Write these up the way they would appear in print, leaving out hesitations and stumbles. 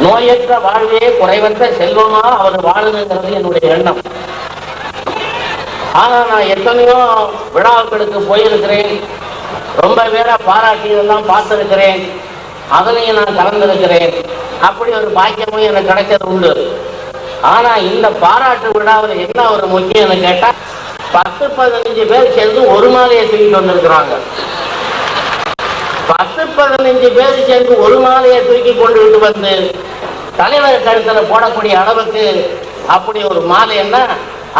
நோயற்ற வாழ்வே குறைவற்ற செல்வமா அவர் வாழணுங்கிறது என்னுடைய எண்ணம். ஆனா நான் எத்தனையோ விழாக்களுக்கு போயிருக்கிறேன், ரொம்ப பேரை பாராட்டியதெல்லாம் பார்த்திருக்கிறேன், அதுலையும் நான் கலந்திருக்கிறேன். அப்படி ஒரு பாக்கியமும் எனக்கு கிடைச்சது உண்டு. ஆனா இந்த பாராட்டு விழாவில் என்ன ஒரு முக்கியம்னு கேட்டா, 10-15 பேர் சேர்ந்து ஒரு மாலையை தூக்கிட்டு வந்திருக்கிறாங்க. 10-15 பேர் சேர்ந்து ஒரு மாலையை தூக்கி கொண்டு வந்து தலைவர் கழுத்துல போடக்கூடிய அளவுக்கு அப்படி ஒரு மாலைன்னா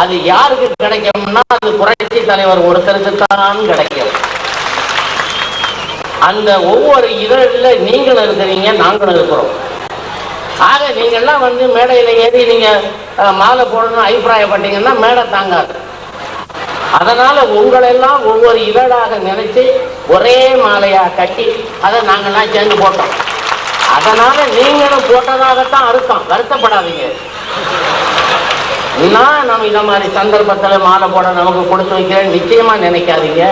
அது யாருக்கு கிடைக்கும்னா அது புரட்சி தலைவர் ஒருத்தருக்கு தான் கிடைக்கும். அந்த ஒவ்வொரு இதழில் நீங்களும் இருக்கிறீங்க, நாங்களும் இருக்கிறோம். ஆக நீங்கள்லாம் வந்து மேடையில் ஏறி நீங்க மாலை போடணும்னு அபிப்பிராயப்பட்டீங்கன்னா மேடை தாங்காது. அதனால உங்களெல்லாம் ஒவ்வொரு இதழாக நினைச்சு ஒரே மாலையா கட்டி அதை நாங்கள்லாம் சேர்ந்து போட்டோம். அதனால நீங்களும் போட்டதாகத்தான் அர்த்தம், வருத்தப்படாதீங்க. நான் நம்ம இந்த மாதிரி சந்தர்ப்பத்தில் மாலை போட நமக்கு கொடுத்து வைக்கிறேன் நிச்சயமா நினைக்காதீங்க.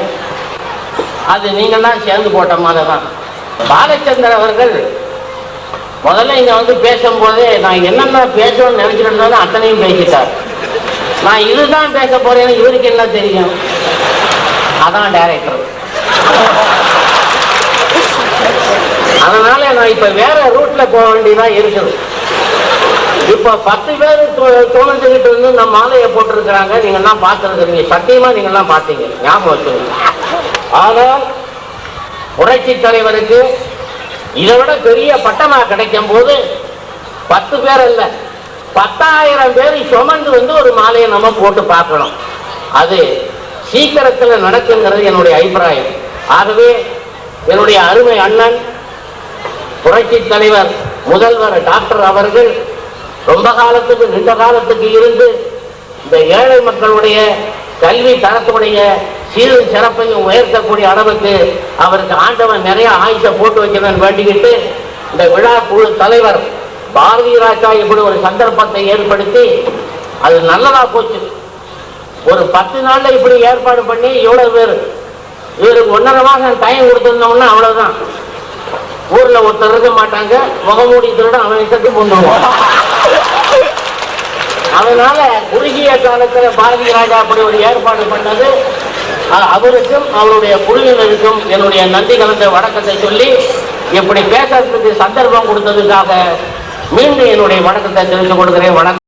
அது நீங்கள்லாம் சேர்ந்து போட்ட மாலை தான். பாலச்சந்தர் அவர்கள் முதல்ல இங்க வந்து பேசும்போதே நான் என்னென்ன பேசணும்னு நினைச்சிட்டு இருந்தாலும் அத்தனையும் பேசிட்டார். நான் இதுதான் பேச போறேன்னு இவருக்கு என்ன தெரியும்? அதான் டைரக்டர். அதனால நான் இப்ப வேற ரூட்ல போக வேண்டியதான் இருக்குது. இப்ப 10 பேர் தோணுகிட்டு இருந்து நம்ம மாலையை போட்டிருக்கிறாங்க, நீங்க எல்லாம் பார்த்துருக்கிறீங்க, சத்தியமா நீங்க எல்லாம் பார்த்தீங்க, ஞாபகம் வச்சுருங்க. ஆனால் புரட்சி தலைவருக்கு இதை விட பெரிய பட்டமா கிடைக்கும் போது 10 பேர் அல்ல 10,000 பேர் சுமந்து வந்து ஒரு மாலையை நம்ம போட்டு பார்க்கணும். அது சீக்கிரத்தில் நடக்குங்கிறது என்னுடைய அபிப்பிராயம். ஆகவே என்னுடைய அருமை அண்ணன் புரட்சி தலைவர் முதல்வர் டாக்டர் அவர்கள் ரொம்ப காலத்துக்கு நீண்ட காலத்துக்கு இருந்து இந்த ஏழை மக்களுடைய கல்வி தரத்துடைய சீரும் சிறப்பையும் உயர்த்தக்கூடிய அளவுக்கு அவருக்கு ஆண்டவன் நிறைய ஆயுசை போட்டு வைக்கணும்னு வேண்டிக்கிட்டு இந்த விழா குழு தலைவர் பாரதி ராஜா இப்படி ஒரு சந்தர்ப்பத்தை ஏற்படுத்தி அது நல்லதா போச்சு. ஒரு 10 நாள்ல இப்படி ஏற்பாடு பண்ணி இவ்வளவு பேர் இவருக்கு 1.5 மாதம் டைம் கொடுத்திருந்தோம்னா அவ்வளவுதான். ஊர்ல ஒருத்தர் இருக்க மாட்டாங்க, முகமூடி திருட அவன் இஷ்டத்துக்கு கொண்டுருவான். அதனால குறுகிய காலத்துல பாரதி ராஜா அப்படி ஒரு ஏற்பாடு பண்ணது அவருக்கும் அவருடைய குழுவினருக்கும் என்னுடைய நன்றி கலந்த வணக்கத்தை சொல்லி இப்படி பேசுறதுக்கு சந்தர்ப்பம் கொடுத்ததுக்காக மீண்டும் என்னுடைய வணக்கத்தை தெரிந்து கொடுக்கிறேன். வணக்கம்.